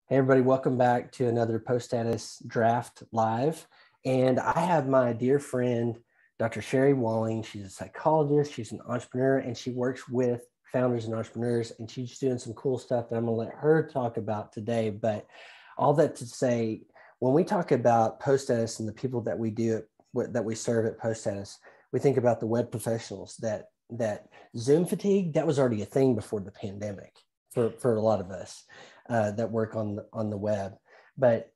Hey everybody, welcome back to another Post Status Draft Live. And I have my dear friend, Dr. Sherry Walling. She's a psychologist, she's an entrepreneur, and she works with founders and entrepreneurs, and she's doing some cool stuff that I'm gonna let her talk about today. But all that to say, when we talk about Post Status and the people that we serve at Post Status, we think about the web professionals that Zoom fatigue, that was already a thing before the pandemic for a lot of us. That work on the web. But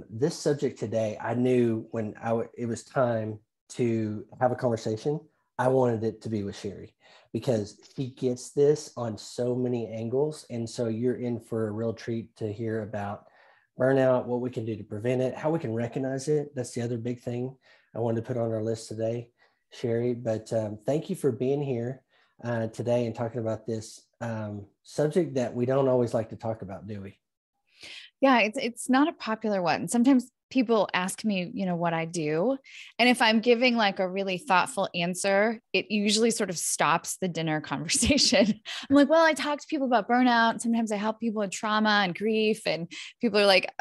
this subject today, I knew when it was time to have a conversation, I wanted it to be with Sherry because she gets this on so many angles. And so you're in for a real treat to hear about burnout, what we can do to prevent it, how we can recognize it. That's the other big thing I wanted to put on our list today, Sherry. But thank you for being here today and talking about this subject that we don't always like to talk about, do we? Yeah, it's not a popular one. Sometimes people ask me, what I do. And if I'm giving like a really thoughtful answer, it usually sort of stops the dinner conversation. I'm like, well, I talk to people about burnout. Sometimes I help people with trauma and grief. And people are like,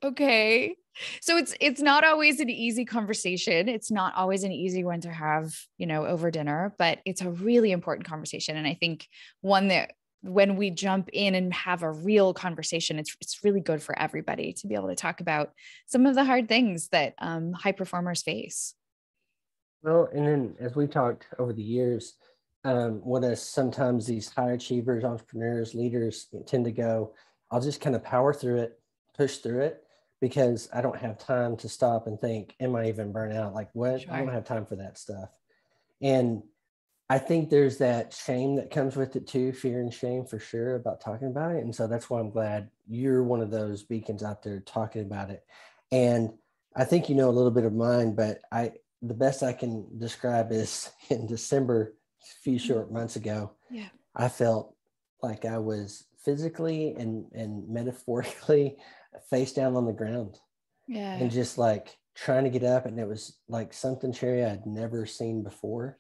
okay. So it's not always an easy conversation. It's not always an easy one to have, over dinner, but it's a really important conversation. And I think one that when we jump in and have a real conversation, it's really good for everybody to be able to talk about some of the hard things that high performers face. Well, and then as we talked over the years, what is sometimes these high achievers, entrepreneurs, leaders tend to go, I'll just kind of power through it, push through it, because I don't have time to stop and think, am I even burnt out? Like what? Sure. I don't have time for that stuff. And I think there's that shame that comes with it too, fear and shame for sure about talking about it. And so that's why I'm glad you're one of those beacons out there talking about it. And I think you know a little bit of mine, but the best I can describe is in December, a few short months ago, I felt like I was physically and metaphorically face down on the ground. Yeah. And just like trying to get up. And it was like something, Sherry, I'd never seen before.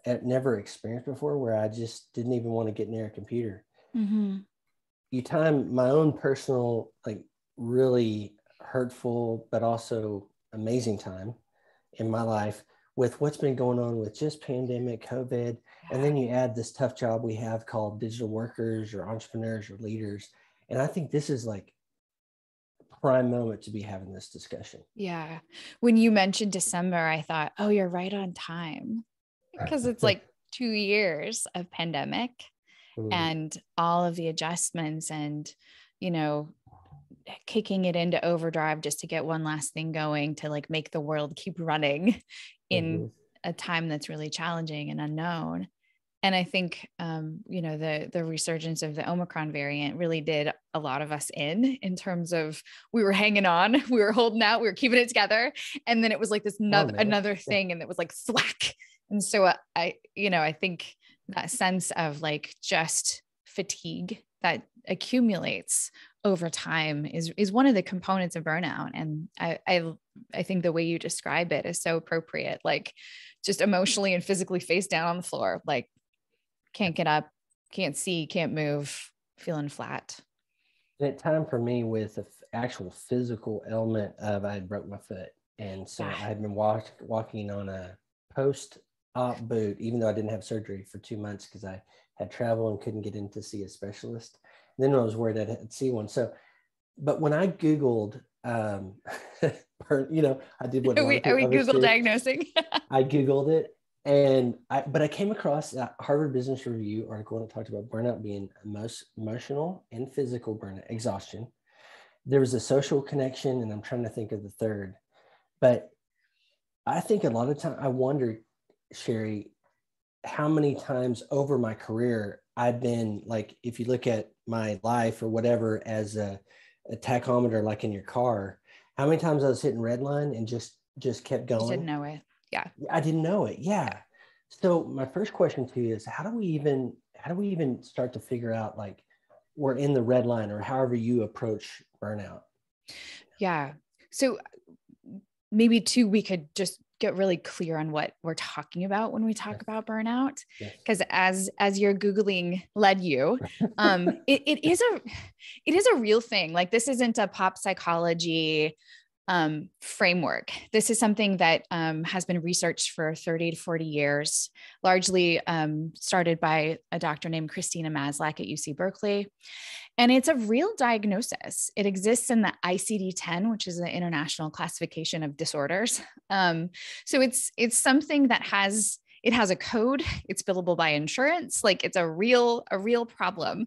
I'd never experienced before, where I just didn't even want to get near a computer. Mm-hmm. You time my own personal, like really hurtful, but also amazing time in my life with what's been going on with just pandemic, COVID. And then you add this tough job we have called digital workers or entrepreneurs or leaders. And I think this is like a prime moment to be having this discussion. Yeah. When you mentioned December, I thought, oh, you're right on time. Because it's like 2 years of pandemic and all of the adjustments and, kicking it into overdrive just to get one last thing going to like make the world keep running in a time that's really challenging and unknown. And I think, the resurgence of the Omicron variant really did a lot of us in terms of we were hanging on, we were holding out, we were keeping it together. And then it was like this another thing. And it was like thwack. And so I think that sense of like just fatigue that accumulates over time is one of the components of burnout. And I think the way you describe it is so appropriate, like just emotionally and physically face down on the floor, like can't get up, can't see, can't move, feeling flat. And at time for me with the actual physical element of I had broke my foot. And so I had been walking on a post-op boot, even though I didn't have surgery for 2 months because I had traveled and couldn't get in to see a specialist. And then I was worried I'd see one. So, but when I Googled, I did what are we Google diagnosing? I Googled it. But I came across a Harvard Business Review article that talked about burnout being emotional and physical burnout, exhaustion. There was a social connection, and I'm trying to think of the third. But I think a lot of time I wonder, Sherry, how many times over my career I've been like, if you look at my life or whatever as a tachometer, like in your car, how many times I was hitting red line and just kept going. You didn't know it. Yeah. I didn't know it. Yeah. So my first question to you is how do we even start to figure out like we're in the red line or however you approach burnout? Yeah. So maybe too, we could just get really clear on what we're talking about when we talk about burnout. Yes. Because as your Googling led you, it is a real thing. Like, this isn't a pop psychology framework. This is something that has been researched for 30 to 40 years, largely started by a doctor named Christina Maslach at UC Berkeley. And it's a real diagnosis. It exists in the ICD-10, which is the International Classification of Disorders. So it's something that has a code. It's billable by insurance. Like, it's a real problem.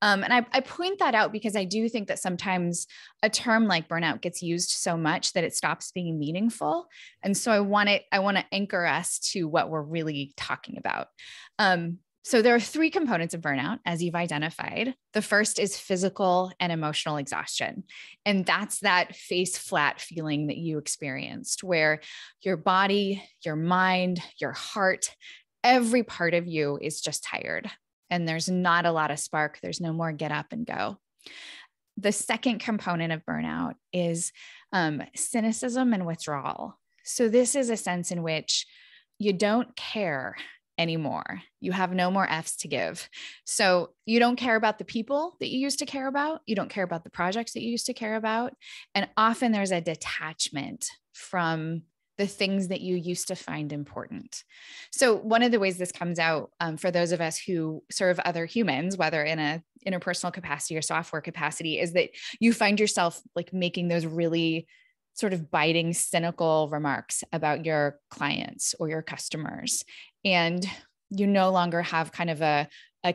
And I point that out because I do think that sometimes a term like burnout gets used so much that it stops being meaningful. And so I want to anchor us to what we're really talking about. So there are three components of burnout, as you've identified. The first is physical and emotional exhaustion. And that's that face flat feeling that you experienced, where your body, your mind, your heart, every part of you is just tired. And there's not a lot of spark. There's no more get up and go. The second component of burnout is cynicism and withdrawal. So this is a sense in which you don't care anymore. You have no more F's to give. So you don't care about the people that you used to care about. You don't care about the projects that you used to care about. And often there's a detachment from the things that you used to find important. So one of the ways this comes out for those of us who serve other humans, whether in a interpersonal capacity or software capacity, is that you find yourself like making those really sort of biting, cynical remarks about your clients or your customers. And you no longer have kind of a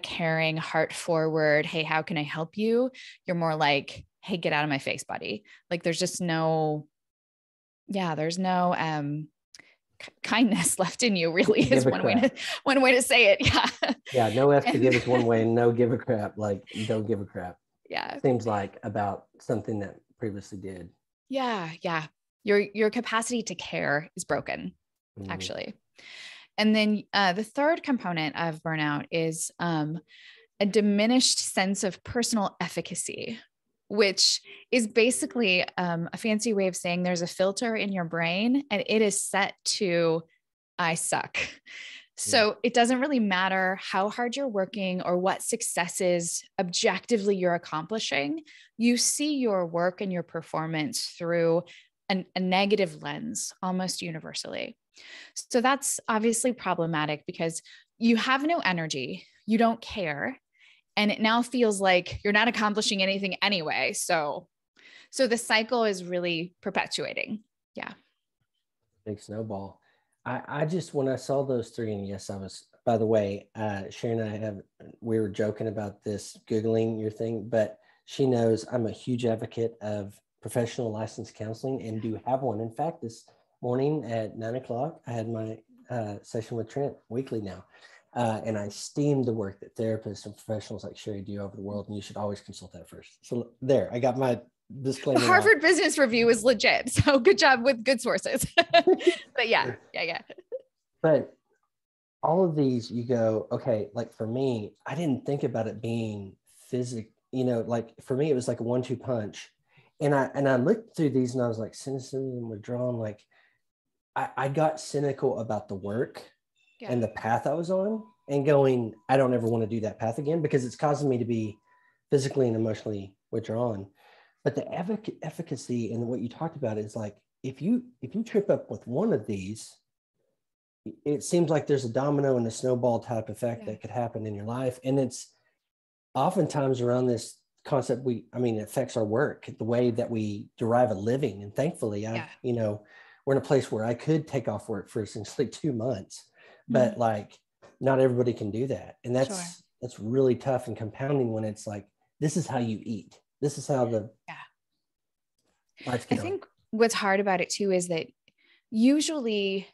caring, heart forward, hey, how can I help you? You're more like, hey, get out of my face, buddy. Like, there's just there's no kindness left in you, really, is one way to say it. Yeah. Yeah. No F to give is one way, and no give a crap. Like, don't give a crap. Yeah. Seems like about something that previously did. Yeah. Yeah. Your capacity to care is broken, actually. And then the third component of burnout is a diminished sense of personal efficacy, which is basically a fancy way of saying there's a filter in your brain and it is set to, I suck. So it doesn't really matter how hard you're working or what successes objectively you're accomplishing. You see your work and your performance through a negative lens almost universally. So that's obviously problematic because you have no energy, you don't care, and it now feels like you're not accomplishing anything anyway. So the cycle is really perpetuating. Yeah. Big snowball. I just, when I saw those three, and yes, I was, by the way, Sharon and we were joking about this, Googling your thing, but she knows I'm a huge advocate of professional licensed counseling and do have one. In fact, this morning at 9:00, I had my session with Trent weekly now. And I esteem the work that therapists and professionals like Sherry do over the world. And you should always consult that first. So there, I got my disclaimer. The Harvard Business Review is legit. So good job with good sources. But yeah. But all of these, you go, okay, like for me, I didn't think about it being physical, like for me, it was like a 1-2 punch. And I looked through these and I was like, cynicism, withdrawal, like I got cynical about the work and the path I was on and going, I don't ever want to do that path again because it's causing me to be physically and emotionally withdrawn. But the efficacy and what you talked about is like, if you trip up with one of these, it seems like there's a domino and a snowball type effect that could happen in your life. And it's oftentimes around this concept, it affects our work, the way that we derive a living. And thankfully, we're in a place where I could take off work for essentially 2 months, but like not everybody can do that. And that's really tough and compounding when it's like, this is how you eat. This is how the lights get on. I think what's hard about it too is that usually,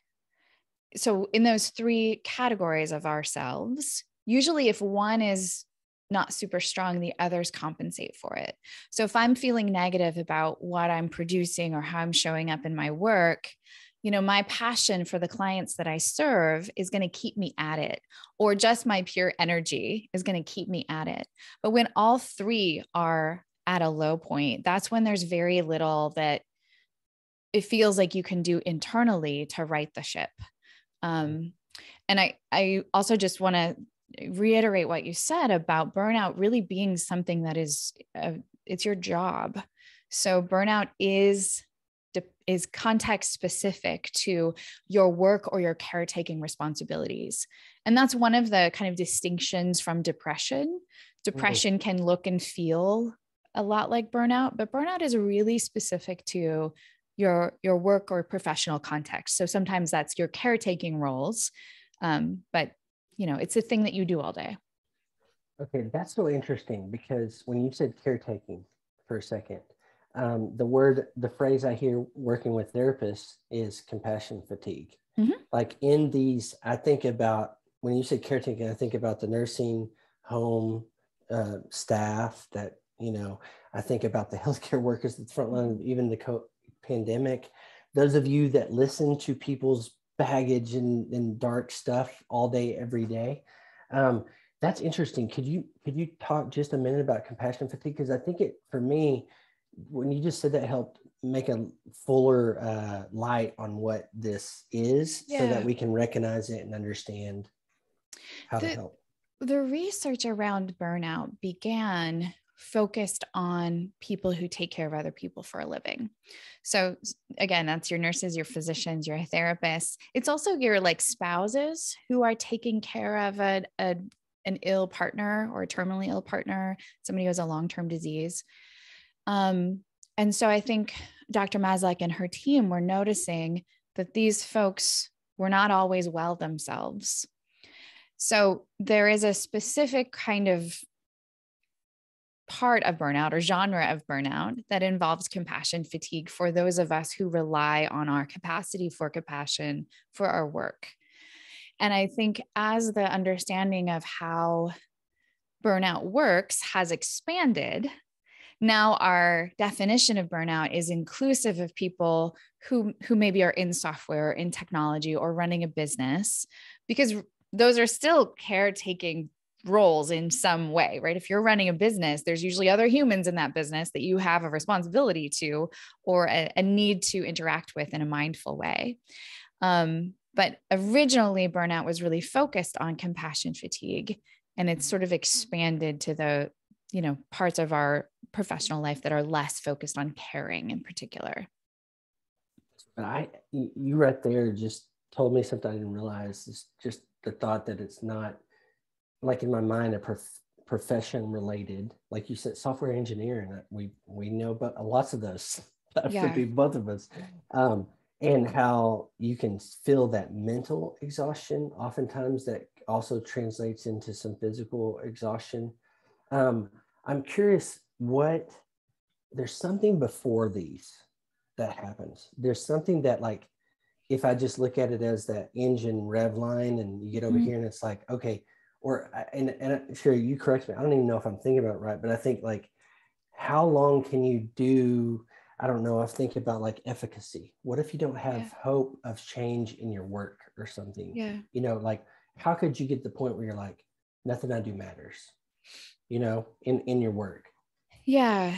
so in those three categories of ourselves, usually if one is not super strong, the others compensate for it. So if I'm feeling negative about what I'm producing or how I'm showing up in my work, my passion for the clients that I serve is going to keep me at it, or just my pure energy is going to keep me at it. But when all three are at a low point, that's when there's very little that it feels like you can do internally to right the ship. And I also just want to reiterate what you said about burnout really being something that is, it's your job. So burnout is context specific to your work or your caretaking responsibilities. And that's one of the kind of distinctions from depression. Depression can look and feel a lot like burnout, but burnout is really specific to your work or professional context. So sometimes that's your caretaking roles, but it's a thing that you do all day. Okay, that's so interesting, because when you said caretaking for a second, the phrase I hear working with therapists is compassion fatigue. Mm-hmm. Like in these, I think about, when you say caretaking, I think about the nursing home staff that, I think about the healthcare workers at the front line, even the pandemic. Those of you that listen to people's baggage and dark stuff all day, every day. That's interesting. Could you talk just a minute about compassion fatigue? Because I think for me, when you just said that, helped make a fuller light on what this is, so that we can recognize it and understand how to help. The research around burnout began focused on people who take care of other people for a living. So again, that's your nurses, your physicians, your therapists. It's also your spouses who are taking care of an ill partner or a terminally ill partner, somebody who has a long-term disease. And so I think Dr. Maslach and her team were noticing that these folks were not always well themselves. So there is a specific kind of part of burnout or genre of burnout that involves compassion fatigue for those of us who rely on our capacity for compassion for our work. And I think as the understanding of how burnout works has expanded, now our definition of burnout is inclusive of people who maybe are in software, in technology, or running a business, because those are still caretaking roles in some way, right? If you're running a business, there's usually other humans in that business that you have a responsibility to, or a need to interact with in a mindful way. But originally, burnout was really focused on compassion fatigue, and it's sort of expanded to the parts of our professional life that are less focused on caring in particular. You right there just told me something I didn't realize. It's just the thought that it's not, like in my mind, a profession related, like you said, software engineering. We know about lots of those. That could be both of us. And how you can feel that mental exhaustion. Oftentimes that also translates into some physical exhaustion. I'm curious, there's something before these that happens. There's something that, like, if I just look at it as that engine rev line, and you get over here and it's like, okay, and sure, you correct me, I don't even know if I'm thinking about it right, but I think, like, how long can you do, I don't know, I think about like efficacy. What if you don't have hope of change in your work or something? Like, how could you get to the point where you're like, nothing I do matters, in your work? Yeah.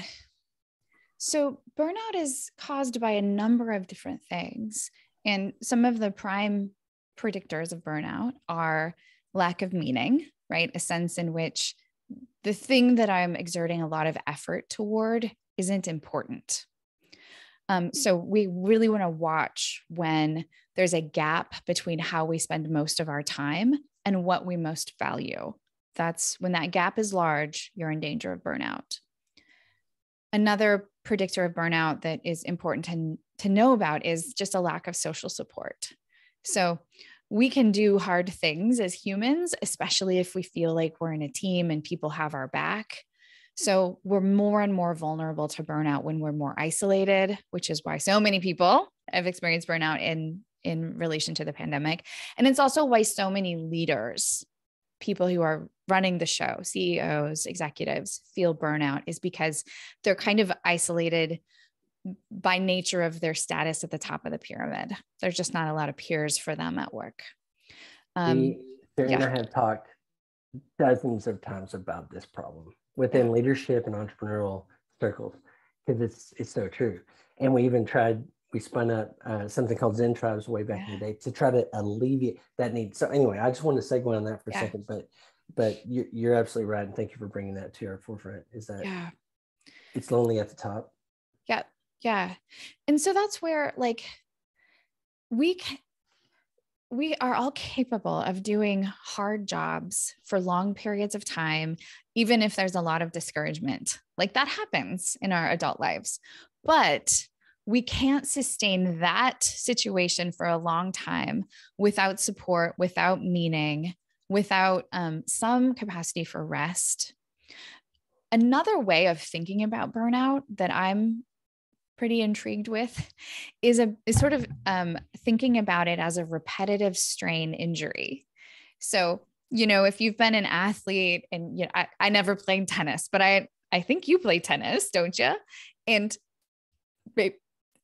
So burnout is caused by a number of different things. And some of the prime predictors of burnout are lack of meaning, right? A sense in which the thing that I'm exerting a lot of effort toward isn't important. So we really want to watch when there's a gap between how we spend most of our time and what we most value. That's when that gap is large, you're in danger of burnout. Another predictor of burnout that is important to know about is just a lack of social support. So we can do hard things as humans, especially if we feel like we're in a team and people have our back. So we're more and more vulnerable to burnout when we're more isolated, which is why so many people have experienced burnout in relation to the pandemic. And it's also why so many leaders, people who are running the show, CEOs, executives, feel burnout, is because they're kind of isolated by nature of their status at the top of the pyramid. There's just not a lot of peers for them at work. Sarah and I have talked dozens of times about this problem within leadership and entrepreneurial circles, because it's so true. And we even tried, we spun up something called Zen Tribes way back in the day to try to alleviate that need. So anyway, I just wanted to segue on that for a second, but you're absolutely right. And thank you for bringing that to our forefront, is that it's lonely at the top. Yeah. Yeah. And so that's where like we are all capable of doing hard jobs for long periods of time, even if there's a lot of discouragement. Like that happens in our adult lives, but we can't sustain that situation for a long time without support, without meaning, without some capacity for rest. Another way of thinking about burnout that I'm pretty intrigued with is sort of thinking about it as a repetitive strain injury. So, you know, if you've been an athlete, and you know, I never played tennis, but I think you play tennis, don't you? And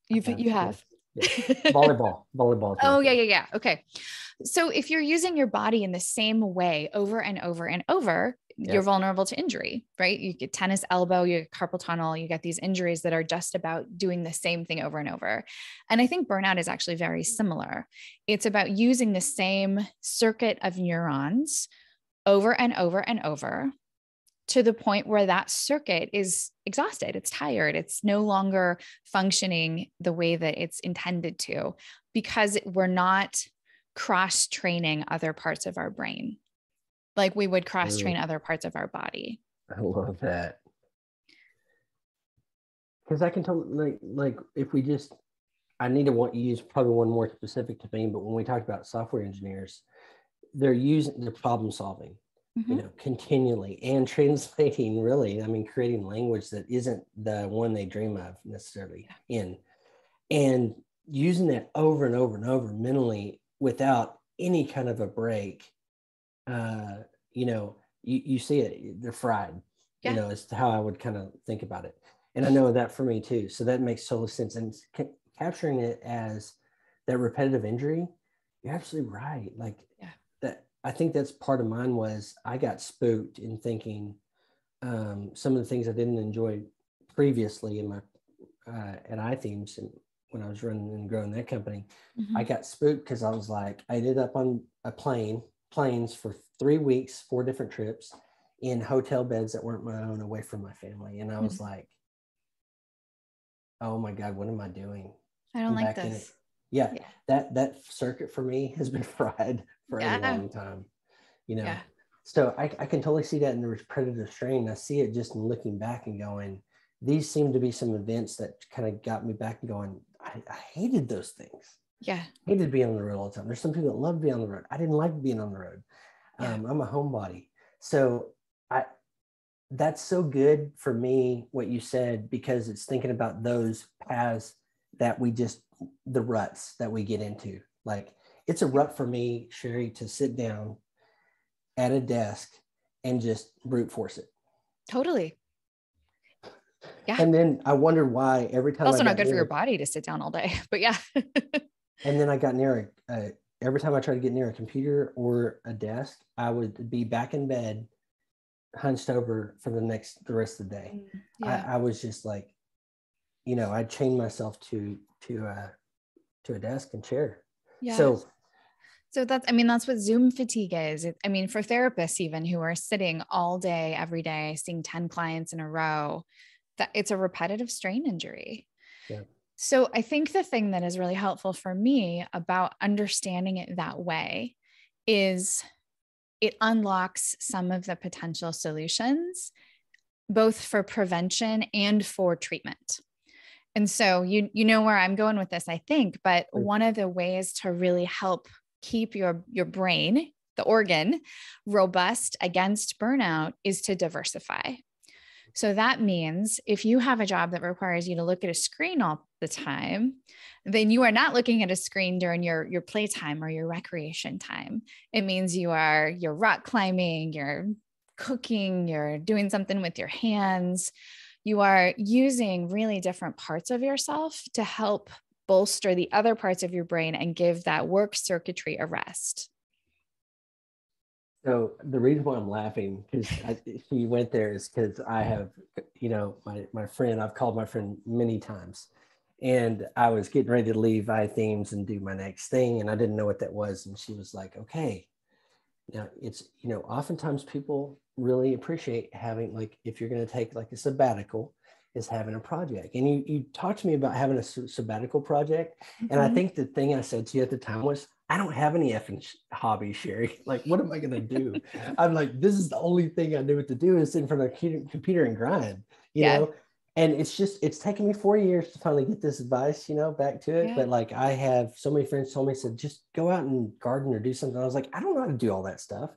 you have. Yeah. Volleyball. Oh, yeah. Okay. So if you're using your body in the same way over and over and over, you're vulnerable to injury, right? You get tennis elbow, you get carpal tunnel, you get these injuries that are just about doing the same thing over and over. And I think burnout is actually very similar. It's about using the same circuit of neurons over and over and over to the point where that circuit is exhausted. It's tired. It's no longer functioning the way that it's intended to, because we're not cross-training other parts of our brain like we would cross-train other parts of our body. I love that. Because I can tell, like if we just, I need to use probably one more specific to me, but when we talk about software engineers, they're problem solving, you know, continually, and translating, really, I mean, creating language that isn't the one they dream of necessarily and using that over and over and over mentally without any kind of a break. You know, you see it, they're fried, you know, as to how I would kind of think about it. And I know that for me too. So that makes total sense. And capturing it as that repetitive injury, you're absolutely right. Like that, I think that's part of mine was I got spooked in thinking some of the things I didn't enjoy previously in my, at iThemes, and when I was running and growing that company, I got spooked because I was like, I ended up on planes for 3 weeks, 4 different trips in hotel beds that weren't my own, away from my family. And I was like, oh my God, what am I doing? I don't like this. That circuit for me has been fried for a long time, you know? So I can totally see that in the repetitive strain. I see it just in looking back and going, these seem to be some events that kind of got me back and going, I hated those things. Hated being on the road all the time. There's some people that love being on the road. I didn't like being on the road. I'm a homebody. So that's so good for me, what you said, because it's thinking about those paths that the ruts that we get into. Like it's a rut for me, Sherry, to sit down at a desk and just brute force it. Totally. Yeah. And then I wondered why every time also not good for your body to sit down all day, but and then I got near every time I tried to get near a computer or a desk, I would be back in bed, hunched over for the rest of the day. I was just like, you know, I chained myself to a desk and chair. So that's what Zoom fatigue is. I mean, for therapists, even who are sitting all day, every day, seeing 10 clients in a row, that it's a repetitive strain injury. So I think the thing that is really helpful for me about understanding it that way is it unlocks some of the potential solutions, both for prevention and for treatment. And so you know where I'm going with this, I think, but one of the ways to really help keep your brain, the organ, robust against burnout is to diversify. So that means if you have a job that requires you to look at a screen all the time, then you are not looking at a screen during your playtime or your recreation time. It means you're rock climbing, you're cooking, you're doing something with your hands. You are using really different parts of yourself to help bolster the other parts of your brain and give that work circuitry a rest. So the reason why I'm laughing, because she went there, is because I have, you know, my friend, I've called my friend many times, And I was getting ready to leave iThemes and do my next thing. And I didn't know what that was. And she was like, okay, now it's, oftentimes people really appreciate having, like, if you're going to take like a sabbatical, is having a project. And you talked to me about having a sabbatical project. And I think the thing I said to you at the time was, I don't have any effing hobbies, Sherry. Like, what am I going to do? I'm like, this is the only thing I knew what to do, is sit in front of a computer and grind, And it's taken me 4 years to finally get this advice, back to it. But like, I have so many friends told me, said, just go out and garden or do something. I was like, I don't know how to do all that stuff,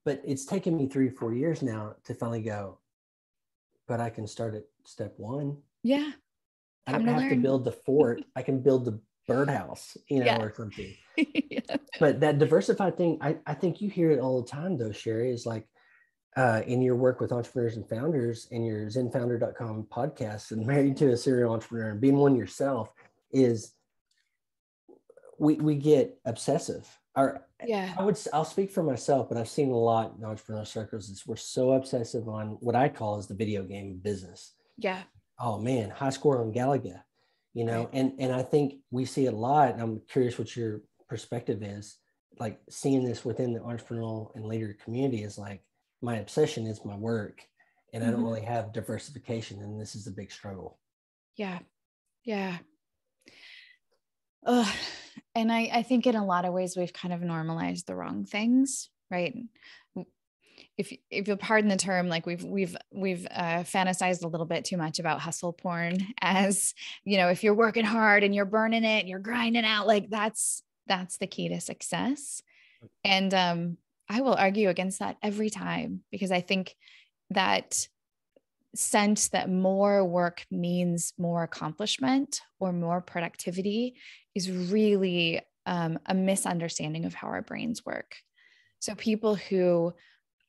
but it's taken me 3 or 4 years now to finally go, but I can start at step one. Yeah. I don't have to build the fort. I can build the birdhouse, or something. But that diversified thing, I think you hear it all the time though, Sherry, is like, in your work with entrepreneurs and founders and your zenfounder.com podcast and Married to a Serial Entrepreneur and being one yourself, is we get obsessive. I'll speak for myself, but I've seen a lot in entrepreneur circles is we're so obsessive on what I call is the video game of business. Yeah. Oh man, high score on Galaga, right. And I think we see it a lot. And I'm curious what your perspective is, like seeing this within the entrepreneurial and leader community is like, my obsession is my work and I don't really have diversification. And this is a big struggle. Yeah. Yeah. And I think in a lot of ways we've kind of normalized the wrong things, right? If you'll pardon the term, like we've fantasized a little bit too much about hustle porn as, if you're working hard and you're burning it, you're grinding out, like that's the key to success. And I will argue against that every time, because I think that sense that more work means more accomplishment or more productivity is really a misunderstanding of how our brains work. So people who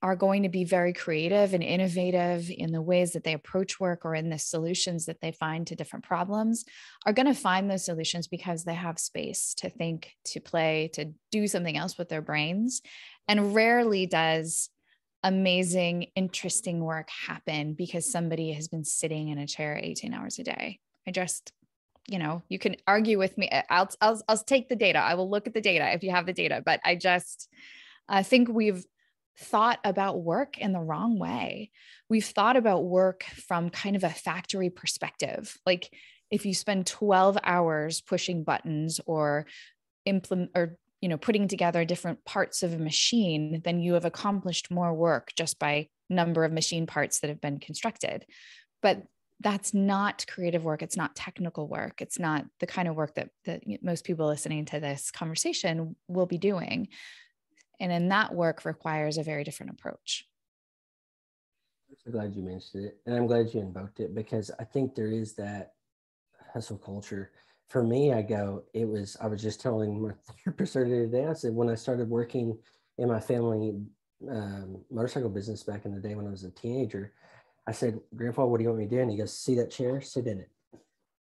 are going to be very creative and innovative in the ways that they approach work or in the solutions that they find to different problems are going to find those solutions because they have space to think, to play, to do something else with their brains. And rarely does amazing, interesting work happen because somebody has been sitting in a chair 18 hours a day. I just, you can argue with me. I'll take the data. I will look at the data if you have the data, but I think we've thought about work in the wrong way. We've thought about work from kind of a factory perspective. Like if you spend 12 hours pushing buttons or putting together different parts of a machine, then you have accomplished more work just by number of machine parts that have been constructed. But that's not creative work. It's not technical work. It's not the kind of work that most people listening to this conversation will be doing. And then that work requires a very different approach. I'm so glad you mentioned it. And I'm glad you invoked it, because I think there is that hustle culture. For me, I was just telling my therapist earlier today, I said, when I started working in my family motorcycle business back in the day when I was a teenager, I said, Grandpa, what do you want me to do? And he goes, see that chair? Sit in it.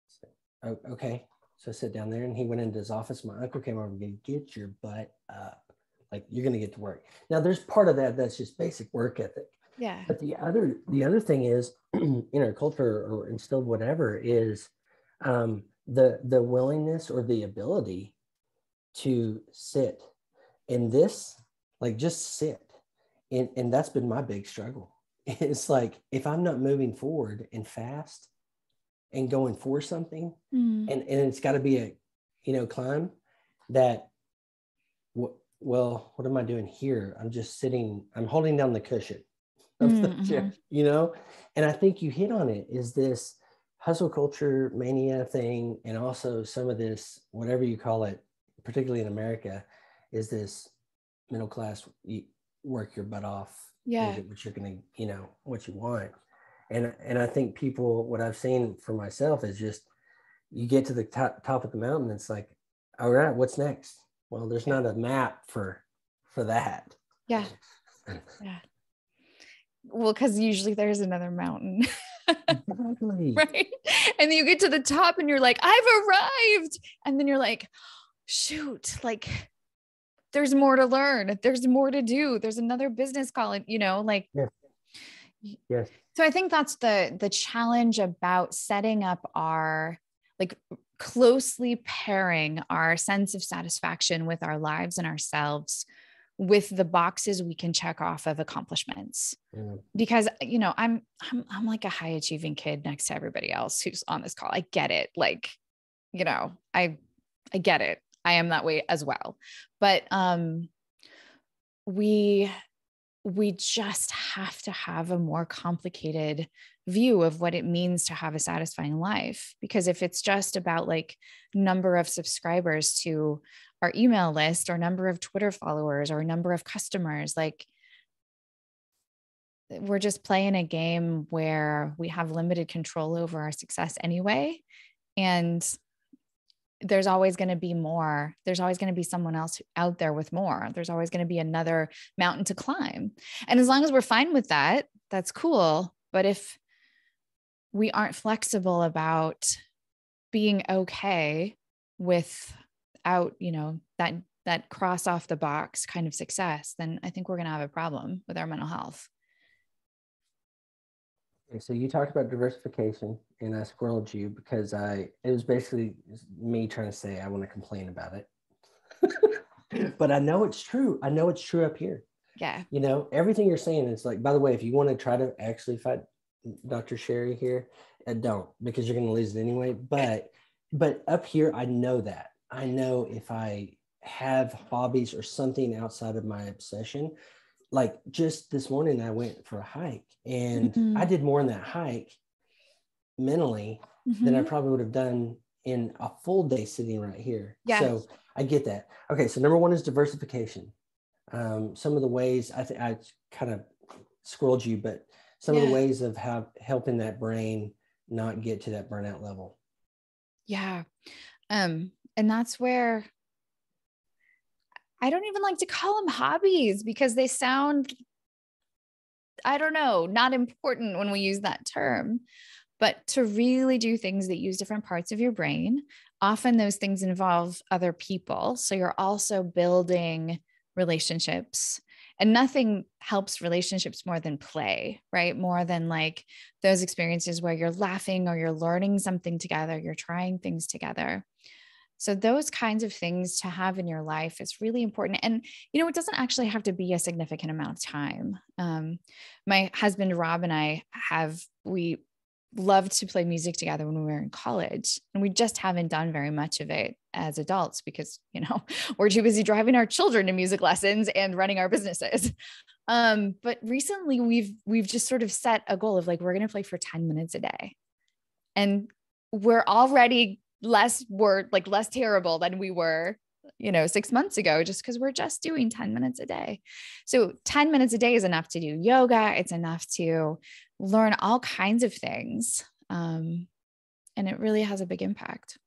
Said, oh, okay. So I sat down there and he went into his office. My uncle came over and said, get your butt up. Like, you're going to get to work. Now, there's part of that that's just basic work ethic. Yeah. But the other thing is, in our culture or instilled whatever, is the willingness or the ability to sit in this, like just sit. And that's been my big struggle. It's like, if I'm not moving forward and fast and going for something, and it's got to be a, climb that, well, what am I doing here? I'm just sitting, I'm holding down the cushion of the chair, And I think you hit on it, is this hustle culture mania thing. And also some of this, whatever you call it, particularly in America, is this middle class, work your butt off, get what you're going to, what you want. And I think people, what I've seen for myself is just, you get to the top of the mountain. It's like, all right, what's next? Well, there's not a map for that. Yeah. Yeah. Well, because usually there's another mountain. Exactly. Right. And then you get to the top and you're like, I've arrived. And then you're like, shoot, like there's more to learn. There's more to do. There's another business calling, like. Yes. Yes. So I think that's the challenge about setting up our, like, closely pairing our sense of satisfaction with our lives and ourselves with the boxes we can check off of accomplishments. Because, you know, I'm like a high achieving kid next to everybody else who's on this call. I get it. Like, you know, I get it. I am that way as well. But we just have to have a more complicated view of what it means to have a satisfying life. Because if it's just about like number of subscribers to our email list or number of Twitter followers or number of customers, like we're just playing a game where we have limited control over our success anyway. And there's always going to be more. There's always going to be someone else out there with more. There's always going to be another mountain to climb. And as long as we're fine with that, that's cool. But if we aren't flexible about being okay without, you know, that cross off the box kind of success, then I think we're going to have a problem with our mental health. Okay, so you talked about diversification, and I squirreled you because it was basically me trying to say I want to complain about it. But I know it's true. I know it's true up here. Yeah. You know, everything you're saying is like, by the way, if you want to try to actually fight Dr. Sherry here, don't, because you're going to lose it anyway. But up here, I know that. I know if I have hobbies or something outside of my obsession, like just this morning, I went for a hike and I did more in that hike mentally than I probably would have done in a full day sitting right here. Yeah. So I get that. Okay. So number one is diversification. Some of the ways I think I kind of squirreled you, but some of the ways of how helping that brain not get to that burnout level. Yeah. And that's where I don't even like to call them hobbies because they sound, I don't know, not important when we use that term. But to really do things that use different parts of your brain, often those things involve other people. So you're also building relationships, and nothing helps relationships more than play, right? More than like those experiences where you're laughing or you're learning something together, you're trying things together. So those kinds of things to have in your life is really important. And, you know, it doesn't actually have to be a significant amount of time. My husband, Rob, and we loved to play music together when we were in college, and we just haven't done very much of it as adults because, you know, we're too busy driving our children to music lessons and running our businesses. But recently we've just sort of set a goal of like, we're going to play for 10 minutes a day. And we're already less terrible than we were, you know, 6 months ago, just because we're just doing 10 minutes a day. So 10 minutes a day is enough to do yoga. It's enough to learn all kinds of things. And it really has a big impact.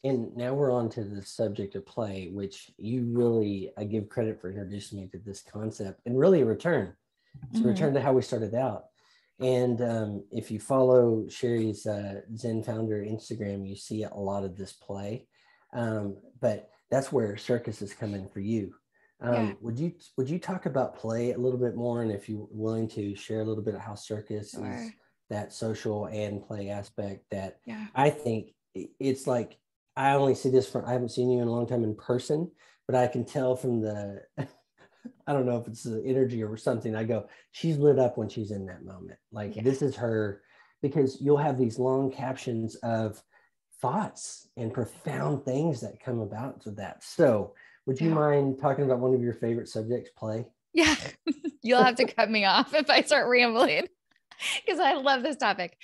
And now we're on to the subject of play, which I give credit for introducing me to this concept, and really a return. It's a return to how we started out. And if you follow Sherry's Zen Founder Instagram, you see a lot of this play. But that's where circus is coming for you. Would you talk about play a little bit more? And if you're willing to share a little bit of how circus is that social and play aspect that I think it's like, I only see this I haven't seen you in a long time in person, but I can tell from the, I don't know if it's the energy or something. I go, she's lit up when she's in that moment. Like this is her, because you'll have these long captions of thoughts and profound things that come about to that. So would you mind talking about one of your favorite subjects, play? Yeah. You'll have to cut me off if I start rambling because I love this topic.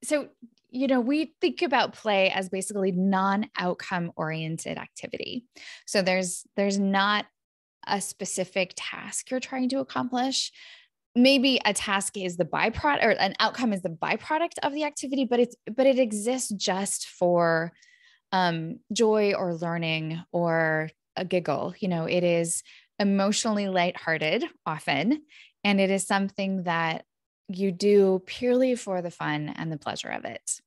So, you know, we think about play as basically non-outcome oriented activity. So there's not a specific task you're trying to accomplish. Maybe a task is the byproduct, or an outcome is the byproduct of the activity, but it exists just for joy or learning or a giggle. You know, it is emotionally lighthearted often, and it is something that you do purely for the fun and the pleasure of it.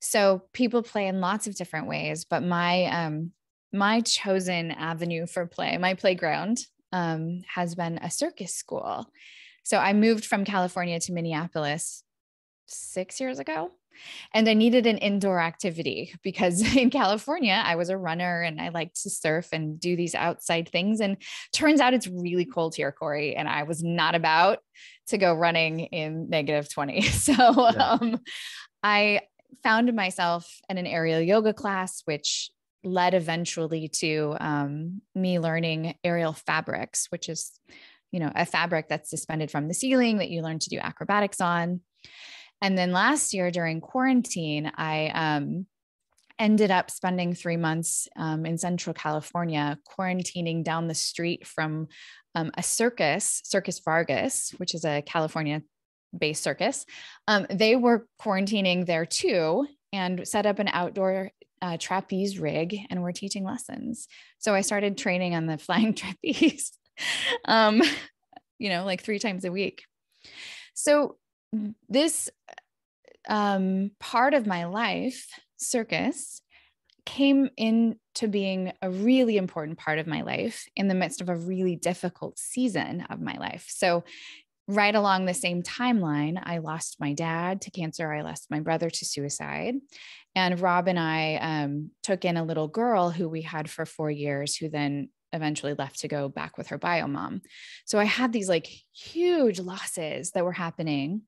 So people play in lots of different ways, but my chosen avenue for play, my playground, has been a circus school. So I moved from California to Minneapolis 6 years ago. And I needed an indoor activity because in California, I was a runner and I liked to surf and do these outside things. And turns out it's really cold here, Cory. And I was not about to go running in -20. So I found myself in an aerial yoga class, which led eventually to me learning aerial fabrics, which is, a fabric that's suspended from the ceiling that you learn to do acrobatics on. And then last year during quarantine, I ended up spending 3 months in Central California, quarantining down the street from a circus, Circus Vargas, which is a California-based circus. They were quarantining there too and set up an outdoor trapeze rig, and we're teaching lessons. So I started training on the flying trapeze, like 3 times a week. So this part of my life, circus, came into being a really important part of my life in the midst of a really difficult season of my life. So right along the same timeline, I lost my dad to cancer. I lost my brother to suicide. And Rob and I took in a little girl who we had for 4 years, who then eventually left to go back with her bio mom. So I had these like huge losses that were happening.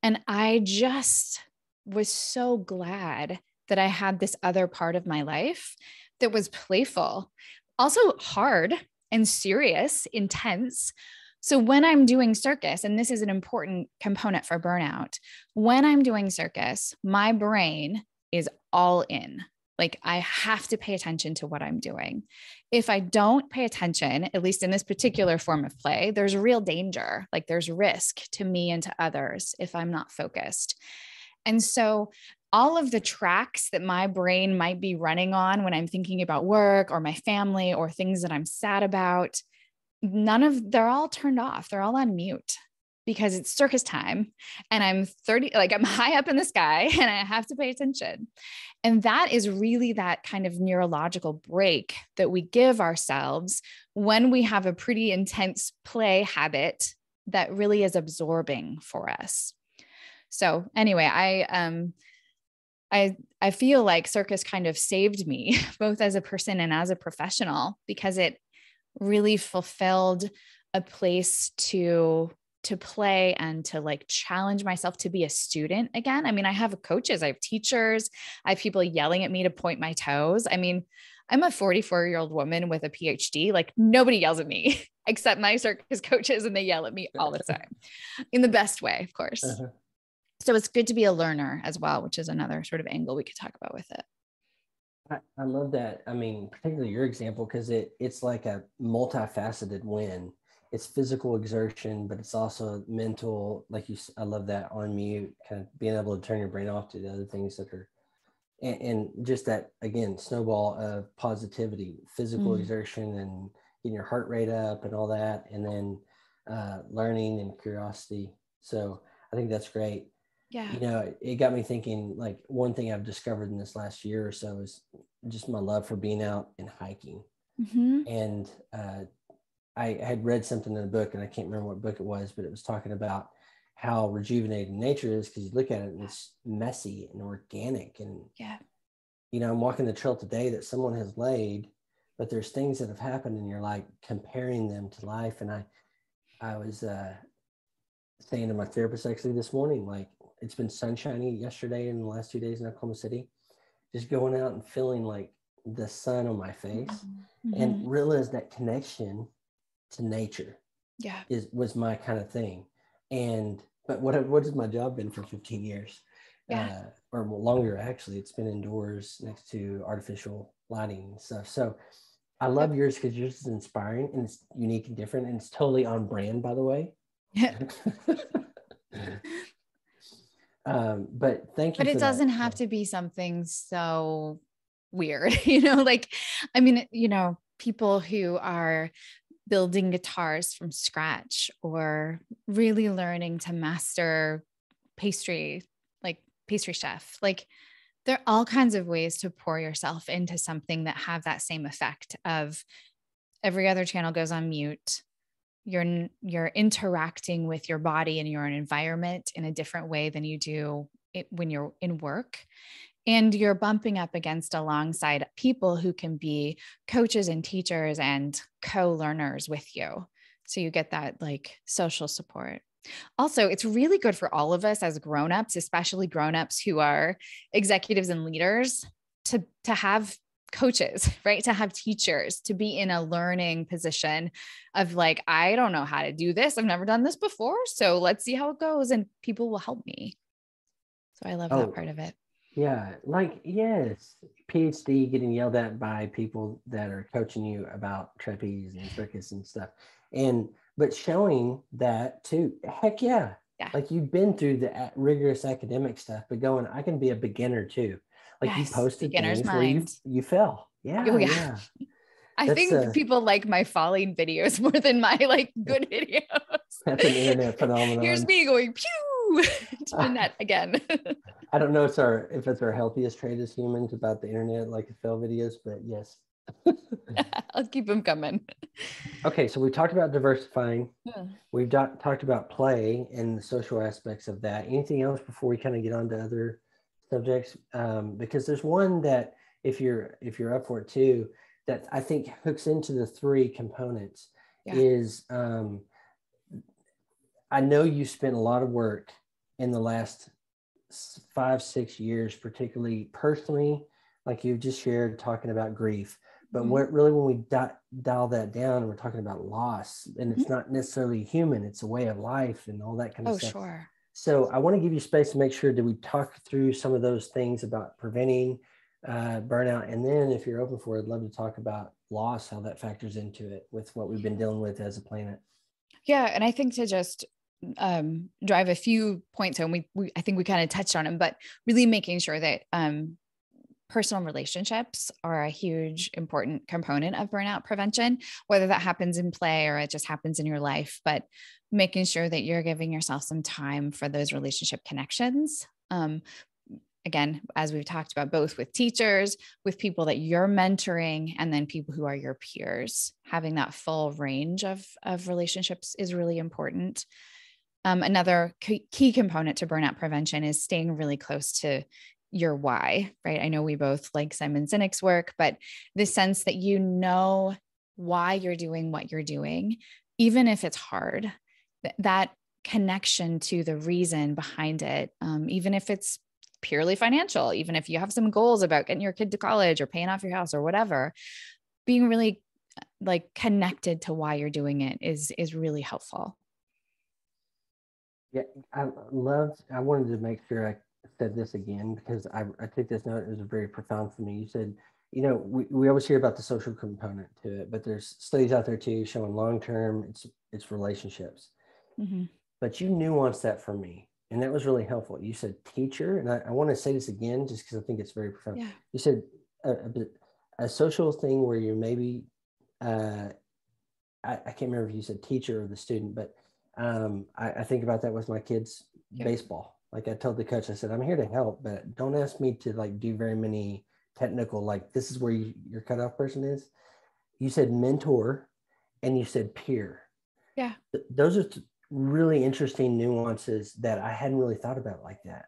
And I just was so glad that I had this other part of my life that was playful, also hard and serious, intense. So when I'm doing circus, and this is an important component for burnout, when I'm doing circus, my brain is all in. Like I have to pay attention to what I'm doing. If I don't pay attention, at least in this particular form of play, there's real danger. Like there's risk to me and to others if I'm not focused. And so all of the tracks that my brain might be running on when I'm thinking about work or my family or things that I'm sad about, they're all turned off. They're all on mute because it's circus time and I'm 30, like I'm high up in the sky and I have to pay attention. And that is really that kind of neurological break that we give ourselves when we have a pretty intense play habit that really is absorbing for us. So anyway, I feel like circus kind of saved me both as a person and as a professional, because it really fulfilled a place to play and to like challenge myself to be a student again. I mean, I have coaches, I have teachers, I have people yelling at me to point my toes. I mean, I'm a 44-year-old woman with a PhD. Like nobody yells at me except my circus coaches, and they yell at me all the time in the best way, of course. So it's good to be a learner as well, which is another sort of angle we could talk about with it. I love that. I mean, particularly your example, because it's like a multifaceted win. It's physical exertion, but it's also mental. Like I love that on mute, kind of being able to turn your brain off to the other things that are, and just that, again, snowball of positivity, physical exertion and getting your heart rate up and all that. And then learning and curiosity. So I think that's great. Yeah. It got me thinking, like one thing I've discovered in this last year or so is just my love for being out and hiking. And I had read something in a book, and I can't remember what book it was, but it was talking about how rejuvenating nature is, because you look at it and it's messy and organic. And, I'm walking the trail today that someone has laid, but there's things that have happened and you're like comparing them to life. And I was saying to my therapist actually this morning, like it's been sunshiny yesterday and the last 2 days in Oklahoma City, just going out and feeling like the sun on my face and realize that connection to nature was my kind of thing. But what has my job been for 15 years or longer? Actually, it's been indoors next to artificial lighting and stuff. So I love yours because yours is inspiring and it's unique and different, and it's totally on brand, by the way. But thank you. But it doesn't have to be something so weird, like, I mean, people who are building guitars from scratch or really learning to master pastry, like pastry chef, like there are all kinds of ways to pour yourself into something that have that same effect of every other channel goes on mute. you're interacting with your body and your environment in a different way than you do when you're in work. And you're bumping up against alongside people who can be coaches and teachers and co-learners with you. So you get that like social support. Also, it's really good for all of us as grownups, especially grownups who are executives and leaders, to have coaches, right? To have teachers, to be in a learning position of like, I don't know how to do this. I've never done this before. So let's see how it goes. And people will help me. So I love that part of it. Yeah. Like, yes, PhD getting yelled at by people that are coaching you about trapeze and circus and stuff. But showing that too, heck yeah. Like you've been through the rigorous academic stuff, but going, I can be a beginner too. Like you posted things where you fell. Yeah. Oh, yeah. I think people like my falling videos more than my like good videos. That's an internet phenomenon. Here's me going pew to the net again. I don't know if it's our healthiest trait as humans about the internet, like the fail videos, but yes. I'll keep them coming. Okay, so we've talked about diversifying. Yeah. We've talked about play and the social aspects of that. Anything else before we kind of get on to other subjects? Because there's one that if you're up for it too, that I think hooks into the three components is I know you spent a lot of work in the last 5-6 years, particularly personally, like you just shared, talking about grief. But what really, when we dial that down and we're talking about loss, and it's not necessarily human, it's a way of life and all that kind of stuff. Sure. So I want to give you space to make sure that we talk through some of those things about preventing burnout. And then if you're open for it, I'd love to talk about loss, how that factors into it with what we've been dealing with as a planet. Yeah. And I think to just drive a few points home, I think we kind of touched on them, but really making sure that personal relationships are a huge, important component of burnout prevention, whether that happens in play or it just happens in your life, but making sure that you're giving yourself some time for those relationship connections. Again, as we've talked about, both with teachers, with people that you're mentoring, and then people who are your peers, having that full range of relationships is really important. Another key component to burnout prevention is staying really close to your why, right? I know we both like Simon Sinek's work, but the sense that you know why you're doing what you're doing, even if it's hard, that connection to the reason behind it, even if it's purely financial, even if you have some goals about getting your kid to college or paying off your house or whatever, being really like connected to why you're doing it is really helpful. Yeah, I wanted to make sure I said this again because I took this note. It was very profound for me. You said, we always hear about the social component to it, but there's studies out there too showing long-term it's relationships. Mm-hmm. But you nuanced that for me, and that was really helpful. You said teacher, and I want to say this again just because I think it's very profound. Yeah. You said a social thing where you're maybe, I can't remember if you said teacher or the student, but I think about that with my kids' baseball. Like I told the coach, I said, I'm here to help, but don't ask me to like do very many technical, like this is where your cutoff person is. You said mentor and you said peer. Yeah. Those are really interesting nuances that I hadn't really thought about like that.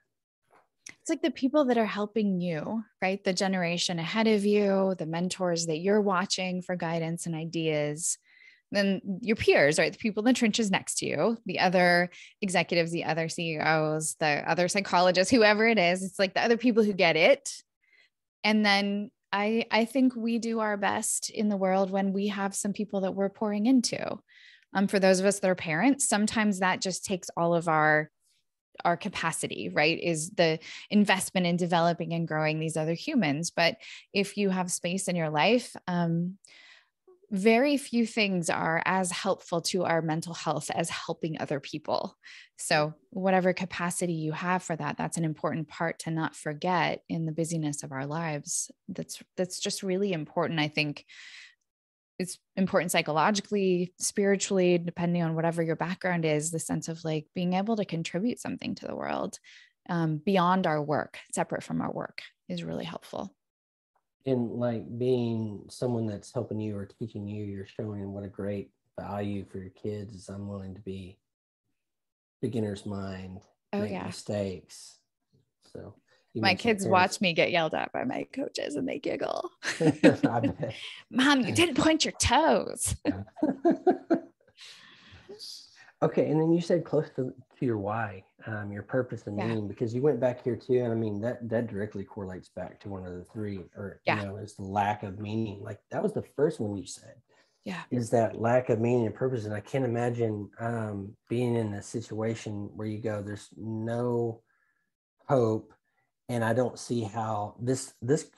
It's like the people that are helping you, right? The generation ahead of you, the mentors that you're watching for guidance and ideas. Then your peers, right? The people in the trenches next to you, the other executives, the other CEOs, the other psychologists, whoever it is, it's like the other people who get it. And then I think we do our best in the world when we have some people that we're pouring into. For those of us that are parents, sometimes that just takes all of our capacity, right? Is the investment in developing and growing these other humans. But if you have space in your life, very few things are as helpful to our mental health as helping other people. So whatever capacity you have for that, that's an important part to not forget in the busyness of our lives. That's just really important. I think it's important psychologically, spiritually, depending on whatever your background is, the sense of like being able to contribute something to the world beyond our work, separate from our work, is really helpful. And like being someone that's helping you or teaching you, you're showing what a great value for your kids is I'm willing to be beginner's mind, Oh make yeah. mistakes. So My kids watch me get yelled at by my coaches and they giggle. I bet. Mom, you didn't point your toes. Okay, and then you said close to your why, your purpose and meaning, because you went back here too, and I mean that directly correlates back to one of the three, or is the lack of meaning. Like that was the first one you said. Yeah. Is that lack of meaning and purpose, and I can't imagine being in a situation where you go, there's no hope, and I don't see how this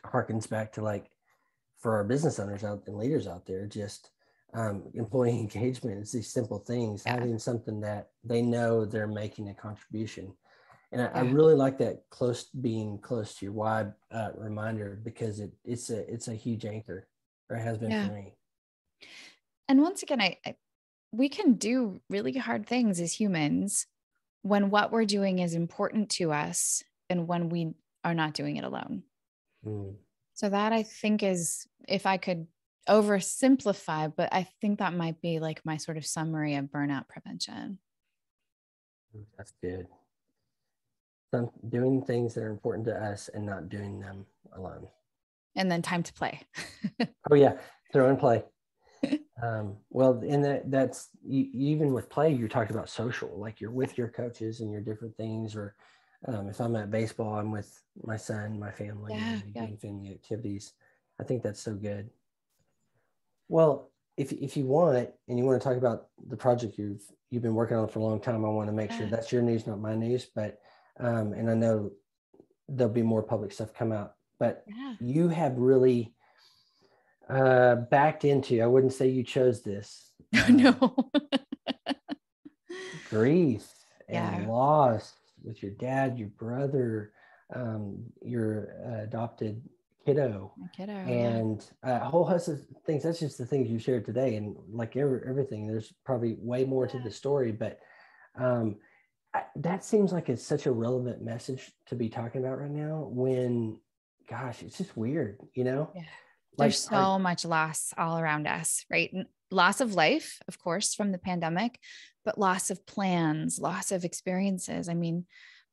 harkens back to, like, for our business owners out and leaders out there, just employee engagement. It's these simple things, having something that they know they're making a contribution. And I really like that being close to your why reminder, because it's a huge anchor, or it has been for me. And once again, we can do really hard things as humans when what we're doing is important to us and when we are not doing it alone. So that, I think, is, if I could oversimplify, but I think that might be like my sort of summary of burnout prevention. That's good. Doing things that are important to us and not doing them alone. And then time to play. Oh yeah, throw and play. Well, and that's even with play, you're talking about social, like you're with your coaches and your different things, or if I'm at baseball, I'm with my son, my family, doing family activities. I think that's so good. Well, if you want, and you want to talk about the project you've been working on for a long time, I want to make sure that's your news, not my news. But and I know there'll be more public stuff come out, but you have really backed into, I wouldn't say you chose this. No. Grief and loss with your dad, your brother, your adopted kiddo, and a whole host of things. That's just the things you shared today. And like everything, there's probably way more to the story, but that seems like it's such a relevant message to be talking about right now, when, gosh, it's just weird, There's so much loss all around us, right? Loss of life, of course, from the pandemic, but loss of plans, loss of experiences. I mean,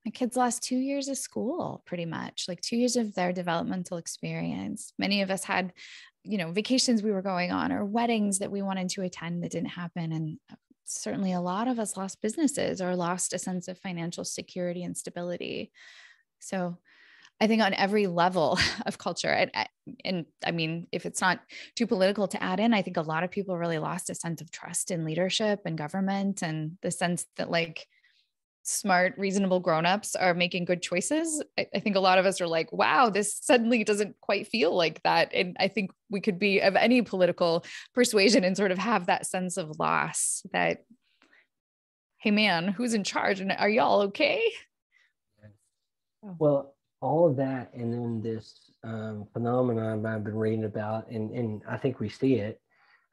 my kids lost 2 years of school, pretty much, like 2 years of their developmental experience. Many of us had, vacations we were going on, or weddings that we wanted to attend that didn't happen. And certainly a lot of us lost businesses or lost a sense of financial security and stability. So I think on every level of culture, and I mean, if it's not too political to add in, I think a lot of people really lost a sense of trust in leadership and government, and the sense that, like, smart, reasonable grownups are making good choices. I think a lot of us are like, wow, this suddenly doesn't quite feel like that. And I think we could be of any political persuasion and sort of have that sense of loss that, hey man, who's in charge? And are y'all okay? Well, all of that, and then this phenomenon I've been reading about, and I think we see it,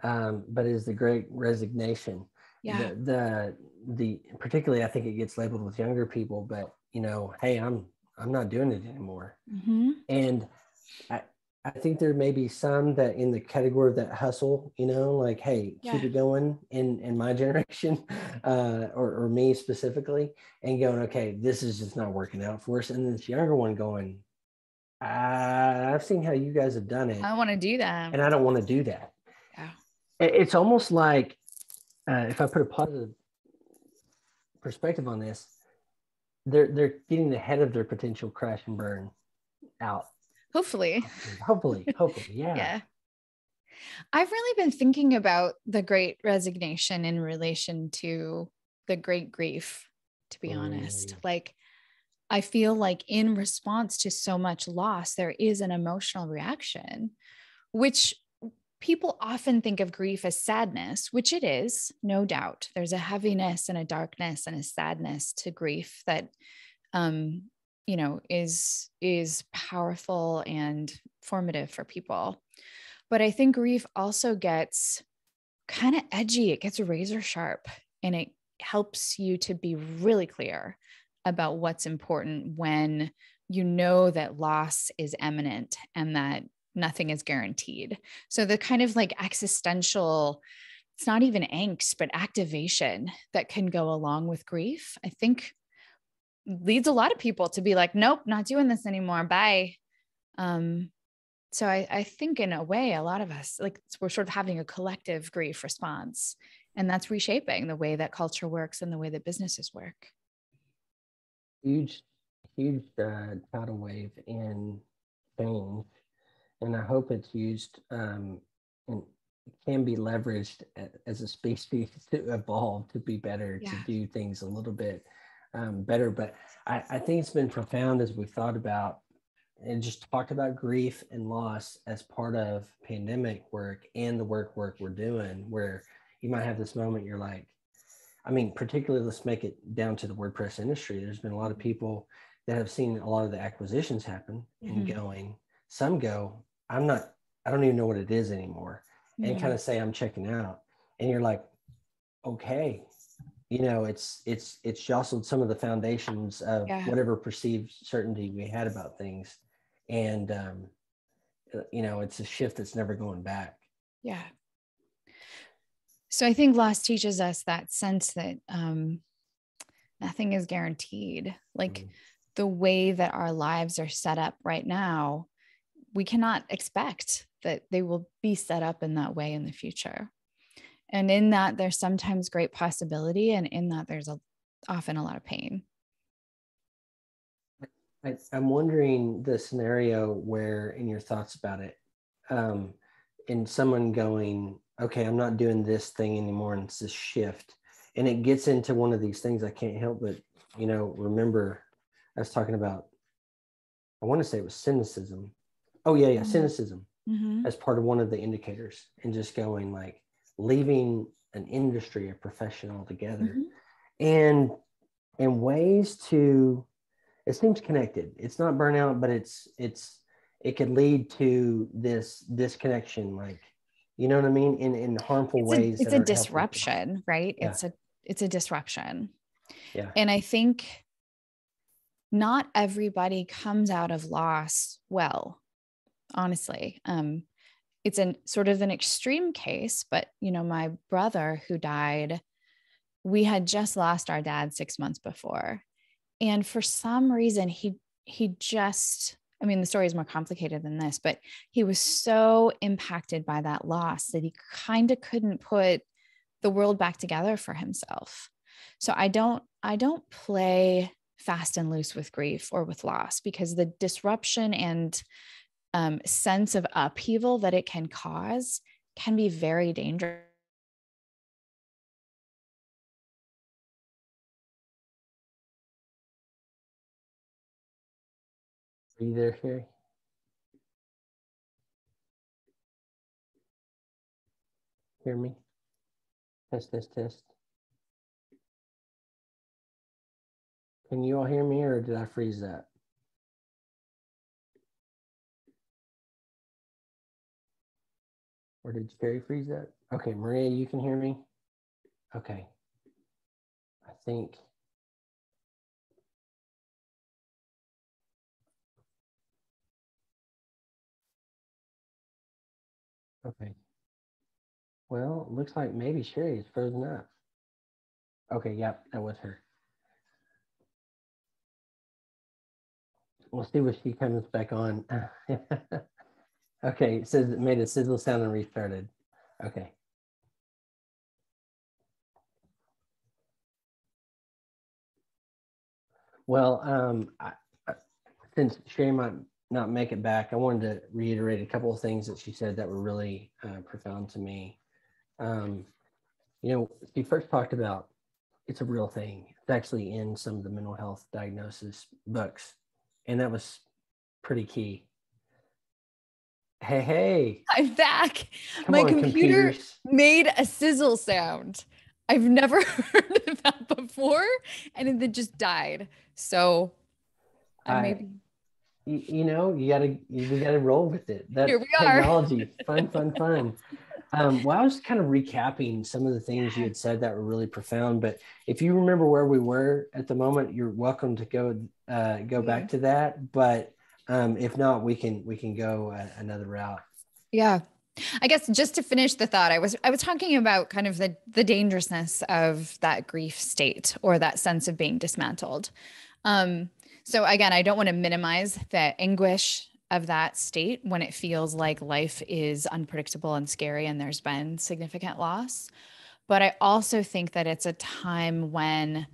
but is the Great Resignation. The particularly, I think it gets labeled with younger people, but hey, I'm not doing it anymore. And I think there may be some that in the category of that hustle, like, hey, keep it going in my generation, or me specifically, and going, okay, this is just not working out for us. And this younger one going, I've seen how you guys have done it. I want to do that. And I don't want to do that. Yeah. It's almost like, if I put a positive perspective on this, they're getting ahead of their potential crash and burn out. Hopefully, yeah. I've really been thinking about the Great Resignation in relation to the Great Grief, to be honest. Like, I feel like in response to so much loss, there is an emotional reaction, which people often think of grief as sadness, which it is, no doubt. There's a heaviness and a darkness and a sadness to grief that, is powerful and formative for people. But I think grief also gets kind of edgy. It gets razor sharp, and it helps you to be really clear about what's important when you know that loss is imminent and that nothing is guaranteed. So the kind of like existential it's not even angst, but activation that can go along with grief, I think leads a lot of people to be like, nope, not doing this anymore. Bye. So I think in a way, a lot of us, like, we're sort of having a collective grief response, and that's reshaping the way that culture works and the way that businesses work. Huge tidal wave in change. And I hope it's used and can be leveraged as a species to evolve, to be better, to do things a little bit better. But I think it's been profound as we've thought about and just talked about grief and loss as part of pandemic work and the work we're doing, where you might have this moment, you're like, I mean, particularly, let's make it down to the WordPress industry. There's been a lot of people that have seen a lot of the acquisitions happen and going, some go, I don't even know what it is anymore, and kind of say, I'm checking out. And you're like, okay, it's jostled some of the foundations of whatever perceived certainty we had about things. And, it's a shift that's never going back. Yeah. So I think loss teaches us that sense that nothing is guaranteed. Like the way that our lives are set up right now, we cannot expect that they will be set up in that way in the future. And in that, there's sometimes great possibility. And in that, there's often a lot of pain. I'm wondering the scenario where, in your thoughts about it, in someone going, okay, I'm not doing this thing anymore, and it's this shift, and it gets into one of these things I can't help but, remember I was talking about, I want to say it was cynicism. Oh yeah, cynicism as part of one of the indicators, and just going like leaving an industry, a profession altogether, and ways to, it seems connected. It's not burnout, but it could lead to this disconnection, like, you know what I mean? In harmful ways. It's a disruption, right? Yeah. It's a disruption. Yeah. And I think not everybody comes out of loss well, honestly. It's a sort of an extreme case, but my brother who died, we had just lost our dad 6 months before. And for some reason, he just, I mean, the story is more complicated than this, but he was so impacted by that loss that he kind of couldn't put the world back together for himself. So I don't play fast and loose with grief or with loss, because the disruption and sense of upheaval that it can cause can be very dangerous. Are you there, Sherry? Hear me? Test, test, test. Can you all hear me, or did I freeze that? Or did Sherry freeze that? Okay, Maria, you can hear me? Okay. I think. Okay. Well, it looks like maybe Sherry is frozen up. Okay, yep, that was her. We'll see when she comes back on. Okay, it says it made a sizzle sound and restarted. Okay. Well, since Sherry might not make it back, I wanted to reiterate a couple of things that she said that were really profound to me. She first talked about, it's a real thing. It's actually in some of the mental health diagnosis books, and that was pretty key. Hey. I'm back. My computer made a sizzle sound. I've never heard of that before, and it just died. So maybe. We gotta roll with it. That Here we technology, fun. Well, I was kind of recapping some of the things you had said that were really profound, but if you remember where we were at the moment, you're welcome to go back to that. But if not, we can go another route. Yeah. I guess just to finish the thought, I was talking about kind of the dangerousness of that grief state or that sense of being dismantled. So again, I don't want to minimize the anguish of that state when it feels like life is unpredictable and scary and there's been significant loss. But I also think that it's a time when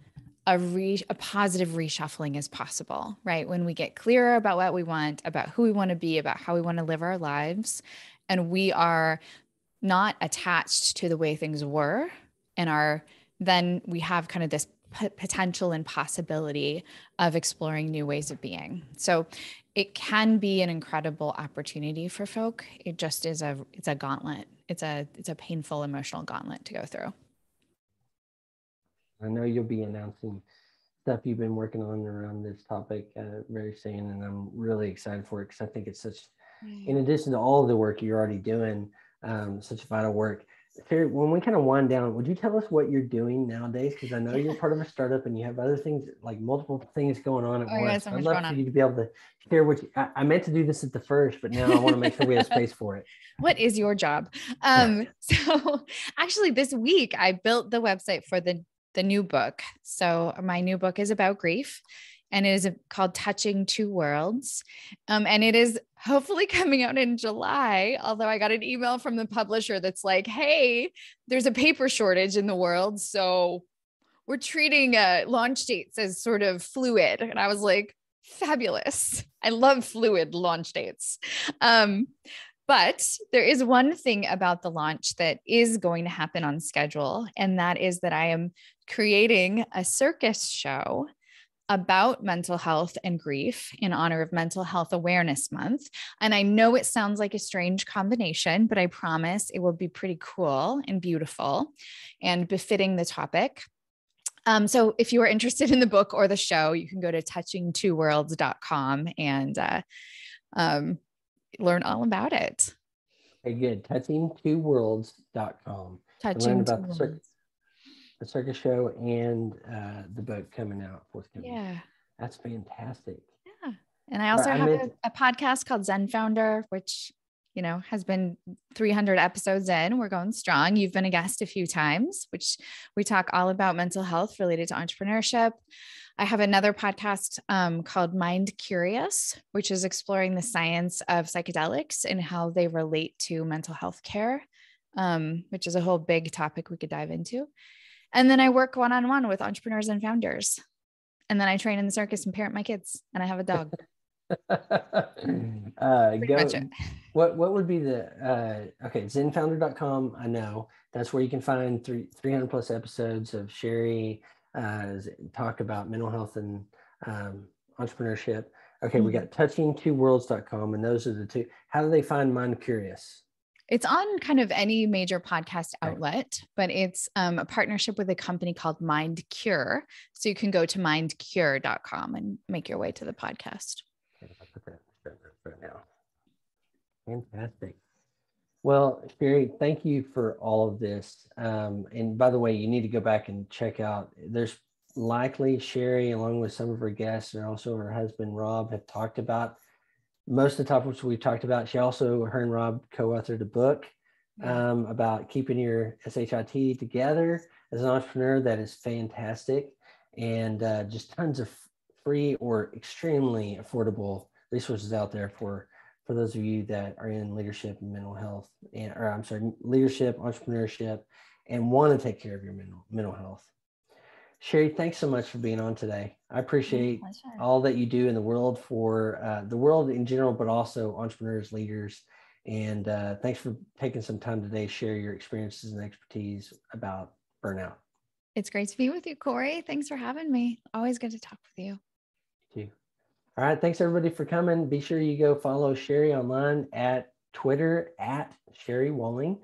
a positive reshuffling is possible, right? When we get clearer about what we want, about who we want to be, about how we want to live our lives, and we are not attached to the way things were, and then we have kind of this potential and possibility of exploring new ways of being. So it can be an incredible opportunity for folk. It just is it's a gauntlet. It's a painful emotional gauntlet to go through. I know you'll be announcing stuff you've been working on around this topic very soon, and I'm really excited for it because I think it's such, in addition to all of the work you're already doing, such vital work. Cory, when we kind of wind down, would you tell us what you're doing nowadays? Because I know you're part of a startup and you have other things, like multiple things going on at once. So I'd love for you to be able to share what I meant to do this at the first, but now I want to make sure we have space for it. What is your job? So actually this week I built the website for the new book. So my new book is about grief, and it is called Touching Two Worlds. And it is hopefully coming out in July, although I got an email from the publisher that's like, hey, there's a paper shortage in the world, so we're treating launch dates as sort of fluid. And I was like, fabulous. I love fluid launch dates. But there is one thing about the launch that is going to happen on schedule, and that is that I am creating a circus show about mental health and grief in honor of Mental Health Awareness Month. And I know it sounds like a strange combination, but I promise it will be pretty cool and beautiful and befitting the topic. So if you are interested in the book or the show, you can go to touchingtwoworlds.com and learn all about it. Okay, good. Touchingtwoworlds.com. Touching to learn about the circus show and the book coming out forthcoming. Yeah. That's fantastic. Yeah. And I also have a podcast called Zen Founder, which, you know, has been 300 episodes in. We're going strong. You've been a guest a few times, which we talk all about mental health related to entrepreneurship. I have another podcast called Mind Curious, which is exploring the science of psychedelics and how they relate to mental health care, which is a whole big topic we could dive into. And then I work one-on-one with entrepreneurs and founders. And then I train in the circus and parent my kids, and I have a dog. What would be the okay, zenfounder.com? I know that's where you can find 300 plus episodes of Sherry talk about mental health and entrepreneurship. Okay, we got touchingtwoworlds.com, and those are the two. How do they find Mind Curious? It's on kind of any major podcast outlet, but it's a partnership with a company called Mind Cure. So you can go to mindcure.com and make your way to the podcast. Okay, I'll put that right now. Fantastic. Well, Sherry, thank you for all of this. And by the way, you need to go back and check out, there's likely Sherry, along with some of her guests, and also her husband, Rob, have talked about most of the topics we've talked about. She also, her and Rob co-authored a book about keeping your SHIT together as an entrepreneur that is fantastic, and just tons of free or extremely affordable resources out there for those of you that are in leadership and mental health, leadership, entrepreneurship, and want to take care of your mental health. Sherry, thanks so much for being on today. I appreciate all that you do in the world for the world in general, but also entrepreneurs, leaders. And thanks for taking some time today to share your experiences and expertise about burnout. It's great to be with you, Cory. Thanks for having me. Always good to talk with you. You too. All right. Thanks everybody for coming. Be sure you go follow Sherry online at Twitter at Sherry Walling,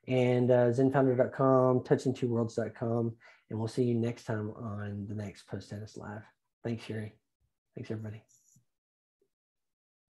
and zenfounder.com, touchingtwoworlds.com. And we'll see you next time on the next Post Status Live. Thanks, Sherry. Thanks, everybody.